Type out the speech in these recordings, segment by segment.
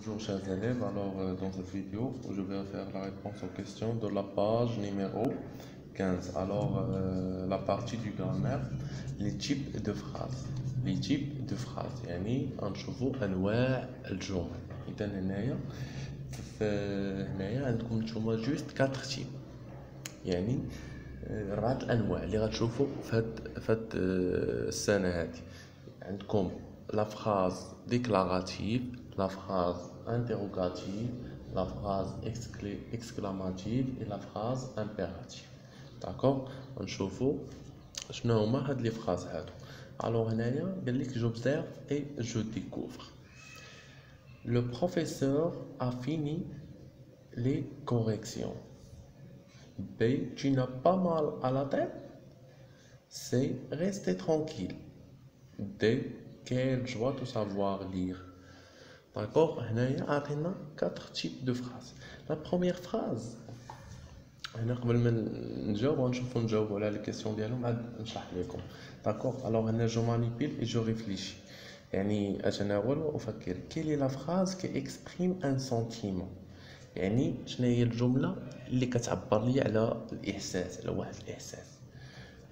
Bonjour chers élèves, dans cette vidéo, je vais faire la réponse aux questions de la page numéro 15. La partie du grammaire, les types de phrases. Les types de phrases, يعني غنشوفوا أنواع الجمل. إذا هنايا عندكم نتوما جوست 4 تيب، يعني 4 الأنواع اللي غتشوفوا في هاد السنة هادي. عندكم la phrase déclarative, la phrase interrogative, la phrase exclamative et la phrase impérative. D'accord. نشوفوا شنو هما هاد لي فراز هادو. هنايا قال لك j'observe et je découvre. Le professeur a fini les corrections. B. Tu n'as pas mal à la tête. C. Restez tranquille. D. Quelle joie de savoir lire. D'accord. هنايا عطينا 4 types de phrases. La première phrase, هنا قبل ما نجاوب نجاوبوا على لي كيسيون ديالهم عاد نشرح لكم. داكوغ. alors je manipule et je réfléchis، يعني اتناول وافكر. quelle est la phrase qui exprime un sentiment، يعني شنو هي الجمله اللي كتعبر لي على الاحساس، على واحد الاحساس.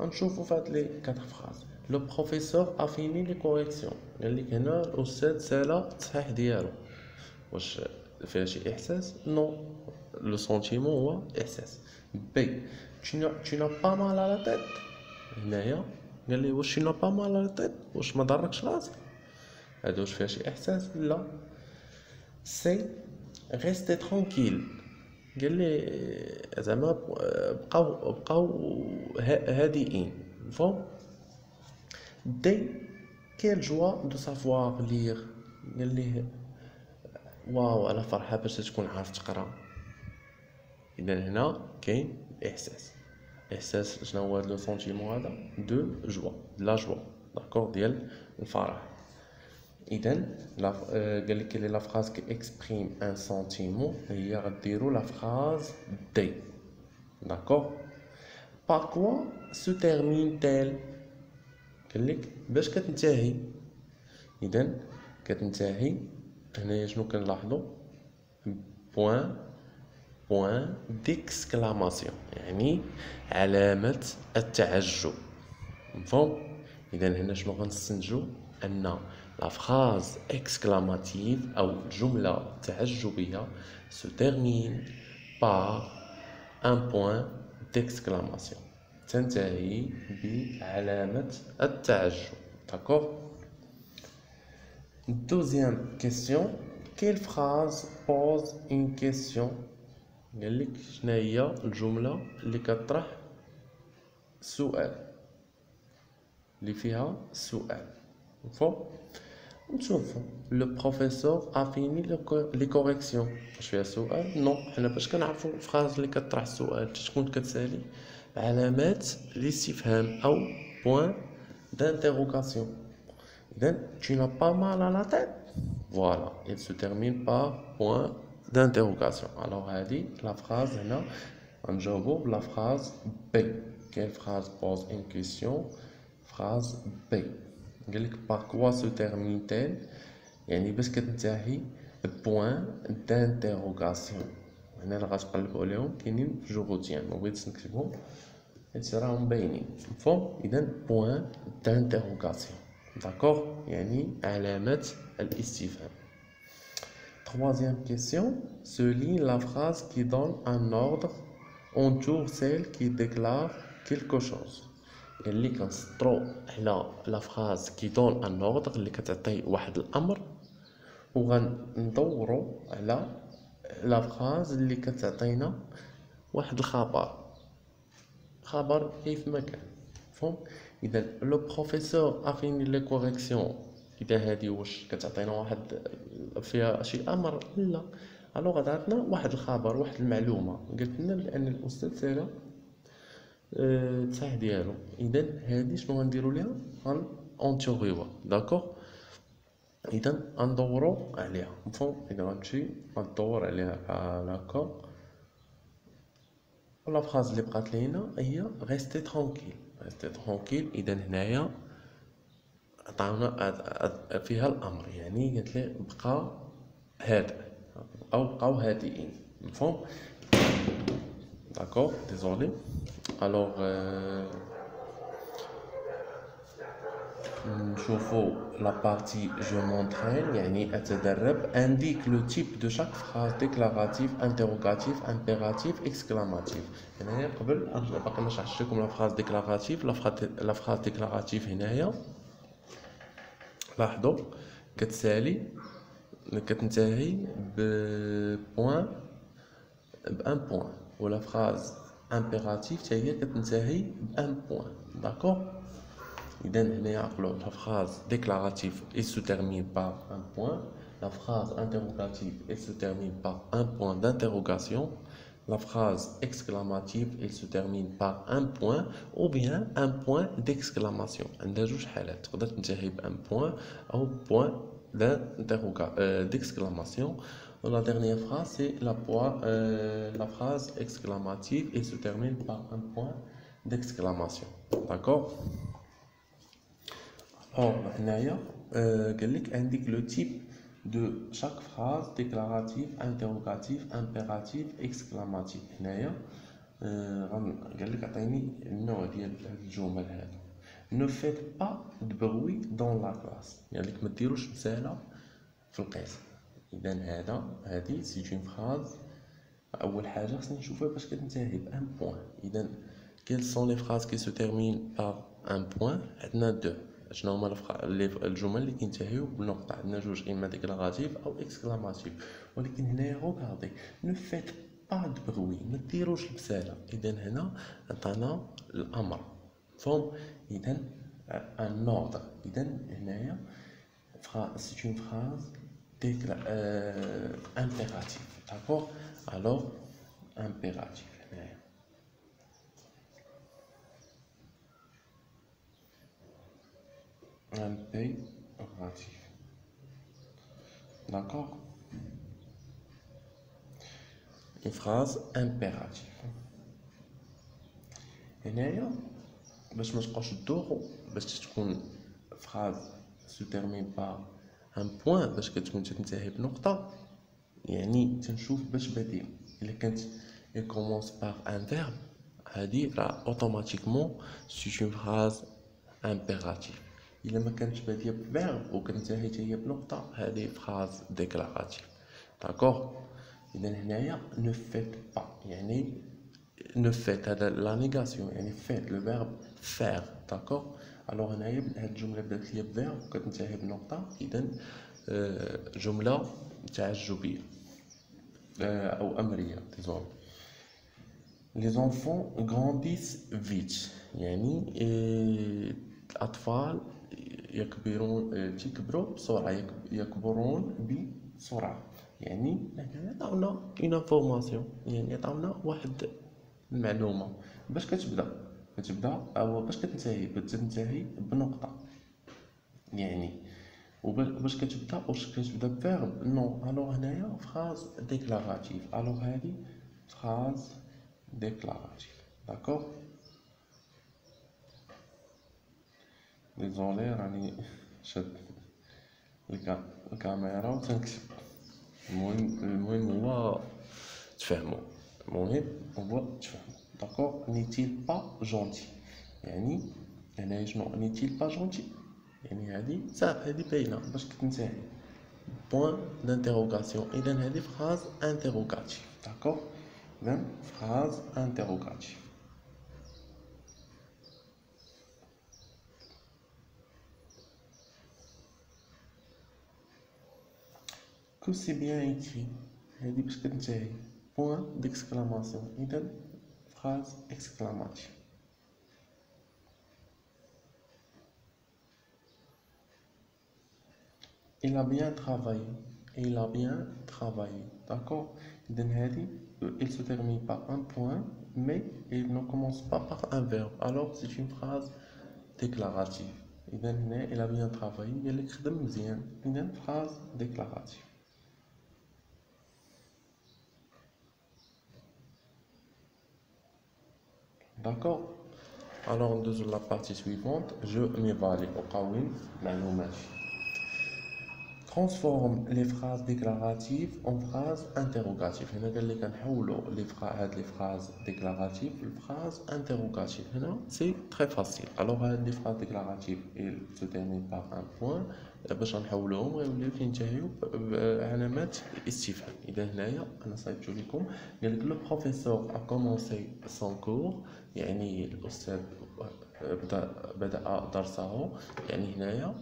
غنشوفوا في هاد لي 4 فراز. لو بروفيسور ا فيني لي كوريكسيون، قال لك هنا الاستاذ سالا التصحيح ديالو. واش فيها شي احساس؟ نو، لو سونتيمون هو احساس. بي. tu n'as pas mal à la tête. هنايا قال لي واش tu n'as pas mal à la tête، واش ما ضركش راسك؟ هذا واش فيها شي احساس؟ لا. سي. restez tranquille، قال لي زعما بقاو هادئين. فهم. دي. quelle joie de savoir lire، قال لي واو على فرحة باش تكون عارف تقرا. اذا هنا كاين احساس. احساس شنو هو لو سونتيمون هذا؟ دو جوا، لا جوا. داكور، ديال الفرح. اذا قال لك لي لا فراز كي اكسبريم ان سونتيمون، هي غديروا لا فراز دي. داكور. par quoi se termine-t-elle، قال لك باش كتنتهي. اذا كتنتهي هنايا شنو كنلاحظوا؟ بوان ديكسكلاماسيون، يعني علامة التعجب. مفهوم. اذا هنا شنو غنستنتجو؟ ان لا فراز اكسكلاماتيف او الجملة تعجبية se termine par un point d'exclamation، تنتهي بعلامة التعجب. D'accord. Deuxième question, quelle phrase pose une question؟ قال لك شنو هي الجملة اللي كطرح سؤال، اللي فيها سؤال. مفهوم. نشوفو لو بروفيسور ا فيني لي كوريكسيون، واش فيها سؤال؟ نو. حنا باش كنعرفو الفراز اللي كطرح السؤال تكون كتسالي علامات الاستفهام او بوان دانتيروغاسيون. اذا tu n'as pas mal à la tête، voilà, il se termine par point d'interrogation. alors هذه لا فراز هنا غنجاوبو بلا فراز بي. quelle phrase pose une question؟ phrase B. قال لك par quoi se termine-t-elle، يعني باش كتنتهي بوان دانتيروغاسيون. هنا اللي غتقلبوا عليهم كاينين في جوغوتيان، ما بغيتش نكتبهم حيت راهم باينين. مفهوم. اذا بوان دانتيروغاسيون. داكوغ، يعني علامة الاستفهام. Troisième question, souligne la phrase qui donne un ordre, entoure celle qui déclare quelque chose. اللي كنسطرو على لا فراز كي دون ان اوردر، اللي كتعطي واحد الامر، وغندورو على لا فراز اللي كتعطينا واحد خبر كيف ما كان. فهم. اذا لو بروفيسور ا فيني لي كوريكسيون، اذا هذه واش كتعطينا واحد فيها شي امر؟ لا. الوغ عطاتنا واحد الخبر، واحد المعلومه، قالت لنا بان الاستاذ سالا التصحيح ديالو. اذا هذه شنو غنديروا ليها؟ غنونتيغيوها. داكوغ. اذا غندوروا عليها. مفهوم. اذا غتمشي غدور عليها بحال هكا. لا فراز اللي بقات لينا هي ريستي ترونكيل. ريستي ترونكيل. اذا هنايا عطاونا فيها الامر، يعني قالت لي هادئ أو بقاو هادئين مفهوم. داكور ديزولي. الوغ نشوفوا لا بارتي جو مونترين يعني اتدرب انديك لو تيب دو شاك فراز ديكلاراتيف انتروغاتيف امبيراتيف اكسكلاماتيف. هنايا قبل باقي ما شرحتش لكم لا فراز ديكلاراتيف. لا فراز ديكلاراتيف هنايا لاحظوا كتنتهي بوان بان بوان، ولا فراز امبيراتيف حتى هي كتنتهي بان بوان. داكور. إذا هنايا عقلوا la phrase déclarative elle se termine par un point, la phrase interrogative elle se termine par un point d'interrogation, la phrase exclamative elle se termine par un point ou bien un point d'exclamation. عندها جوج حالات، تقدر تنتهي بان point أو point d'exclamation. La dernière phrase c'est la phrase exclamative elle se termine par un point d'exclamation. D'accord. Or, indique le type de chaque phrase déclarative, interrogative, impérative, exclamative. Ne faites pas de bruit dans la classe. ما ديروش مسالة في القسم. إذا هذه c'est une phrase. أول حاجة خصنا نشوفها باش كتنتهي بان بوان. إذا quelles sont les phrases qui se terminent par un point؟ عندنا deux. شنو هما الجمل اللي كينتهيو بنقطة؟ عندنا جوج، إما ديكلاراتيف أو إكسكلاماتيف. ولكن هنايا غوغاردي نو فيت با دو بروي، ما ديروش البسالة. إذا هنا عطانا الأمر فهم. إذا ان اوردر. إذا هنايا سي اون فراز impératif. D'accord. Alors impératif هنايا impératif. D'accord. Une phrase impérative. هنايا باش ما تبقاوش تدوخوا، باش تكون phrase se termine par un point، باش كتكون تنتهي بنقطة، يعني تنشوف باش بديل. إلا كانت il commence par un verbe هادي راه automatiquement c'est une phrase impérative. إلا ما كانتش بادية بفيرب وكتنتهي حتى هي بنقطة، هذه phrase déclarative. داكور. إذا هنايا ne faites pas يعني ne faites هذا لا نيغاسيون يعني faites le verbe faire. داكور. الوغ هنايا هاد الجملة بدات ليا بفيرب وكتنتهي بنقطة، إذا جملة تعجبية أو أمرية. ديزولي. Les enfants grandissent vite يعني الأطفال تكبروا بسرعة، يكبرون بسرعة. يعني عطاونا اون انفورماسيون، يعني عطاونا واحد المعلومة. باش كتبدا أو باش كتنتهي بنقطة يعني. وباش كتبدا بفيرب نو. الوغ هنايا فراز ديكلاراتيف. الوغ هادي فراز déclaratif. D'accord. désolé راني شد الكاميرا وتنكتب. المهم هو تفهموا. داكور. نيتيل با جونتي يعني هنايا شنو نيتيل با جونتي يعني هادي صافي، هادي باينه باش كتنتهي بوين دانتيروغاسيون. اذا هادي فراز انتيروغاتيف. داكور. Même phrase interrogative. Que c'est bien écrit. هذه باش كتنتهي point d'exclamation. إذا phrase exclamative. Il a bien travaillé. Il a bien travaillé. D'accord. إذا هذه il se termine par un point, mais il ne commence pas par un verbe. Alors c'est une phrase déclarative. Il a bien travaillé. Il خدم مزيان. إذا phrase déclarative. D'accord. Alors on donne la partie suivante. Je m'évalue. أقاوم معلوماتي. transforme les phrases déclaratives en phrases interrogatives. هنا قال لك نحولوا هاد les phrases déclaratives les phrases interrogatives. هنا c'est très facile. alors هاد les phrases déclaratives ils se terminent par un point باش نحولوهم ويوليو كينتهيو بعلامات الاستفهام. اذا هنايا انا صايبتو لكم قال لك لو بروفيسور a commencé son cours يعني الاستاذ بدأ درسه. يعني هنايا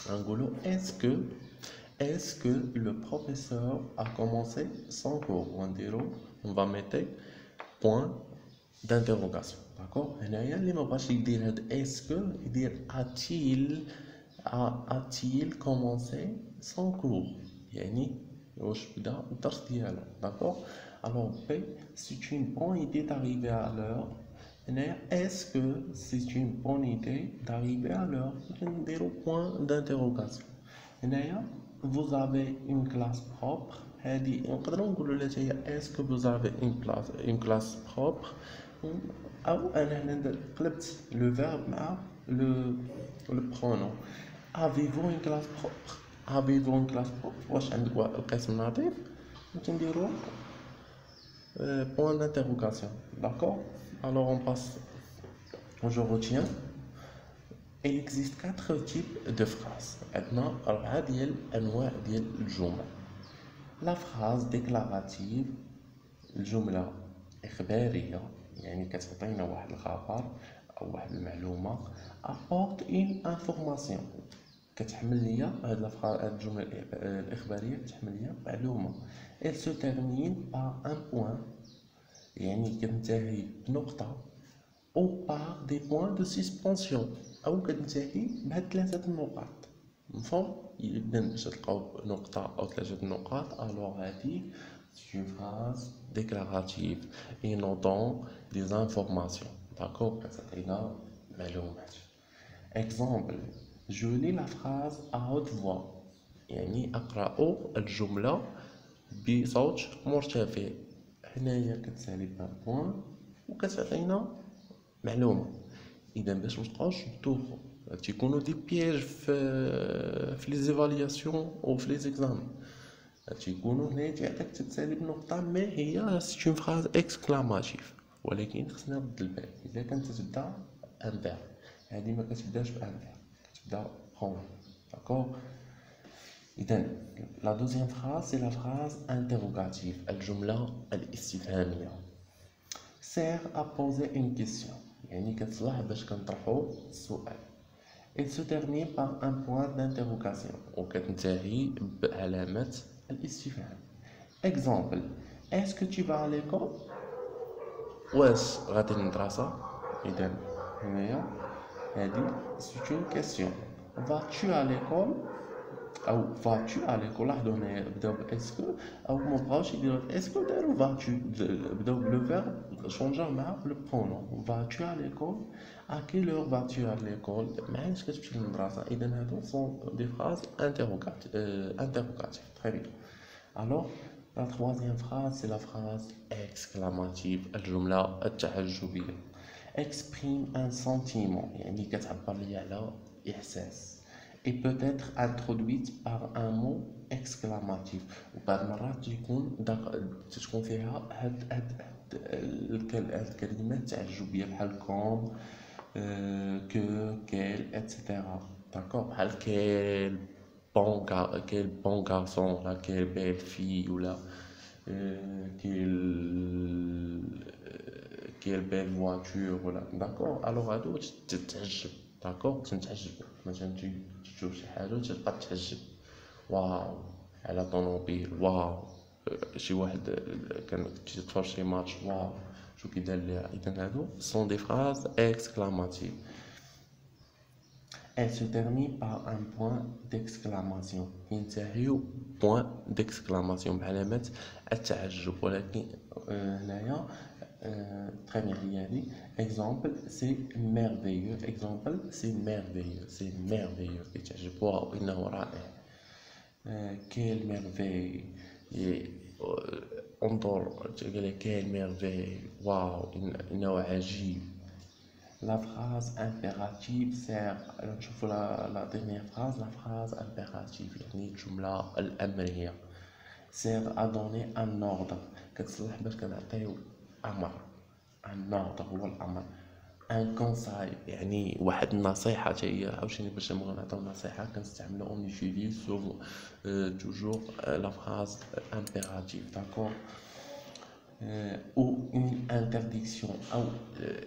نقولوا est-ce que le professeur a commencé son cours. on va mettre point d'interrogation. d'accord هنايا اللي ما بغاش يدير هاد est-ce que يدير a-t-il commencé son cours يعني واش بدا الدرس ديالو. d'accord alors B c'est une bonne idée d'arriver à l'heure. Est-ce que c'est une bonne idée d'arriver à l'heure. نديرو point d'interrogation. vous avez une classe propre. هذه نقدروا نقولوا لها هي est-ce que vous avez une classe propre. او انا هنا قلبت لو verbe مع le pronom. avez-vous une classe propre. avez-vous une classe propre واش عندك القسم نظيف. نديرو point d'interrogation. d'accord alors on passe. je retiens. il existe 4 types de phrases. عندنا 4 ديال انواع ديال الجمل. la phrase déclarative الجمله اخباريه يعني كتعطينا واحد الخبر او واحد المعلومه. apporte une information كتحمل ليا هاد الجمله الاخباريه كتحمل ليا معلومه. elle se termine par un point يعني كتنتهي بنقطه ou par des points de suspension او كتنتهي بهاد 3 النقاط. مفهوم. اذا باش تلقاو نقطه او 3 النقاط الوغ هادي c'est une phrase déclarative et nous donne des informations. d'accord كتعطينا معلومات. exemple je lis la phrase à haute voix يعني اقرا الجمله بصوت مرتفع. هنايا كتسالي بان بوين وكتعطينا معلومه. اذا باش متبقاوش تدوخوا تيكونوا دي بييج في لي زيفالياسيون او في لي زيكزام تيكونوا هنا تيعطيك تتسالي بنقطه ما هي سي اون فراز اكسكلاماتيف ولكن خصنا نرد البال اذا كانت تبدا ان فير. هذه ما كتبداش بان فير كتبدا بروم. داكور. اذا لا دوزيام فراز سي لا فراز انتروغاتيف الجمله الاستفهاميه. sert à poser une question يعني كتصلح باش كنطرحوا السؤال. il se termine par un point d'interrogation وكتنتهي بعلامة الاستفهام. exemple est-ce que tu vas à l'école. واش غادي للمدرسة. إذا هنايا هادي c'est une question. vas-tu à l'école او vas-tu à l'école. لاحظوا هنايا بداو باسكو او مبقاوش يديروا اسكو داروا vas-tu بداو بلو فيرب شونجا مع لو برونون. vas-tu à l'école. à quelle heure vas-tu à l'école. معاش كتمشي للمدرسه. اذا هادو سون دي فراز interrogatives. très bien. alors la troisième phrase c'est la phrase exclamative الجمله التعجبيه. exprime un sentiment يعني كتعبر لي على احساس et peut être introduite par un mot exclamatif. وبعض المرات تكون فيها هاد الكلمات التعجبيه بحال كوم que quel etc. d'accord بحال quel bon garçon là quelle belle fille ولا quelle belle voiture ولا. d'accord alors هادو تتعجب. d'accord تنتعجب مثلا تشوف شي حاجه وتبقى تتعجب واو على طوموبيل واو شي واحد كان تتفرج شي ماتش واو شو كي دار ليها. اذا هادو سون دي فراز اكسكلاماتيف. elle se termine par un point d'exclamation ينتهيو point d'exclamation بعلامة التعجب. ولكن هنايا très bien regardez. exemple c'est merveilleux. exemple c'est merveilleux. c'est merveilleux كيتعجب واو انه رائع. quelle merveille انظر قال لك quelle merveille واو انه عجيب. La phrase impérative sert نشوفوا la dernière phrase la phrase impérative يعني الجملة الأمرية sert à donner un ordre كتصلح باش كنعطيو أمر un ordre هو الأمر ان كونساي يعني واحد النصيحة حتى هي عاوتاني باش نبغيو نعطيو نصيحة كنستعملو اون يوتيليز سوف توجور لا فراز امبيراتيف داكور او اون انترديكسيون او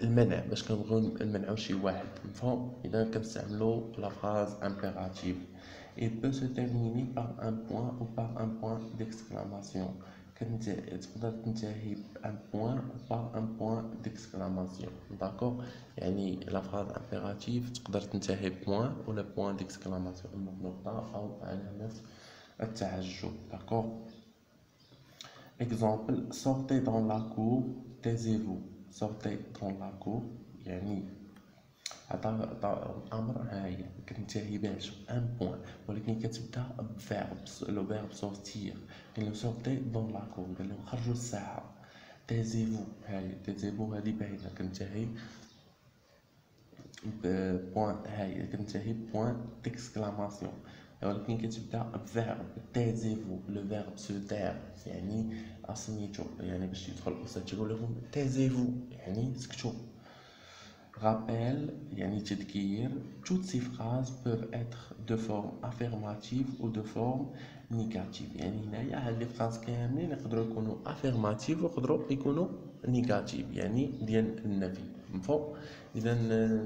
المنع باش كنبغيو نمنعو شي واحد مفهوم اذا كنستعملو لا فراز امبيراتيف il peut se terminer par un point ou par un point d'exclamation تقدر تنتهي بان بوان ou par un point d'exclamation d'accord يعني لا فراز امبيراتيف تقدر تنتهي بوان ولا بوان ديكسكلاماسيون نقطة او علامة التعجب d'accord exemple sortez dans la cour taisez-vous sortez dans la cour يعني عطا امر هاي كتنتهي باش ان بوان ولكن كتبدا بفيرب لو فيرب سورتير كاين لو سورتي دون لا كور قال لهم خرجوا الساحه تيزيفو هاي تيزيفو هادي باينه كنتهي بوان هاي كنتهي بوان ديكسكلاماسيون ولكن كتبدا بفيرب تيزيفو لو فيرب سو تير يعني اصنيتو يعني باش يدخل الاستاذ تقول لهم تيزيفو يعني سكتوا rappel يعني تذكير toutes ces phrases peuvent être de forme affirmative ou de forme négative يعني هنايا هاد لي فراز كاملين يقدروا يكونوا affirmative ويقدروا يكونوا négative يعني ديال النفي مفهوم اذا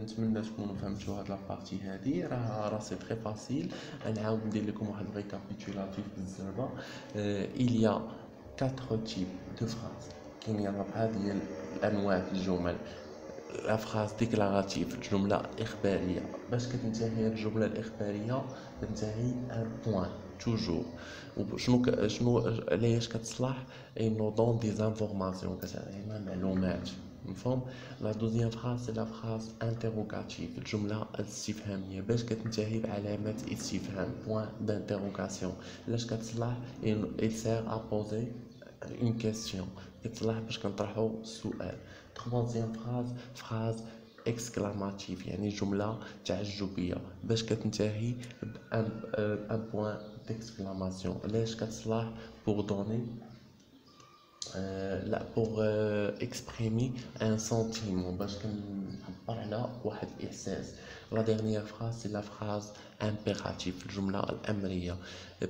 نتمنى تكونوا فهمتوا هاد لابارتي هادي راه سي تري فاسيل نعاود ندير لكم واحد ريكابيتولاتيف بالزربه il y a 4 types de phrases كاينين 4 ديال الانواع الجمل لا فراز ديكلاراتيف الجملة إخبارية باش كتنتهي الجملة الإخبارية كتنتهي ان بوان توجور شنو علاش كتصلح اي نو دون دي انفورماسيون كتعطينا معلومات مفهوم لا دوزيام فراز سي لا فراز انتروغاتيف الجملة الاستفهامية باش كتنتهي بعلامة استفهام بوان دانتروغاسيون علاش كتصلح il sert à poser une question كتصلح باش كنطرحو السؤال troisième phrase exclamative يعني جملة تعجبية باش كتنتهي بان بوان ديكسكلاماسيون علاش كتصلح pour donner لا pour exprimer un sentiment باش كنعبر على واحد الاحساس لا ديرنيير فراز سي لا فراز امبيراتيف الجمله الامريه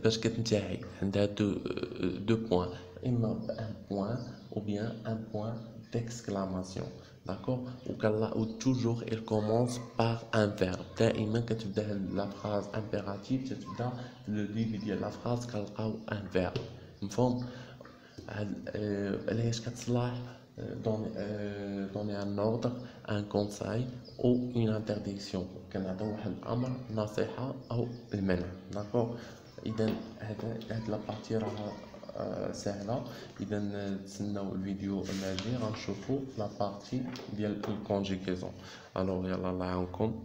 باش كتنتهي عندها دو بوين اما بان بوين ou bien un point d'exclamation d'accord ou toujours il commence par un verbe دائما كتبدا لا فراز امبيراتيف تتبدا لو ديبي ديال لا فراز كنلقاو ان verbe مفهوم علاش كتصلح donner un ordre un conseil ou une interdiction كنعطيو واحد الامر نصيحه او المنع داكور اذا هاد لابارتي راها سهله اذا تسناو الفيديو الجاي غنشوفوا لابارتي ديال الكونجيكيزون الوغ يلا الله يعاونكم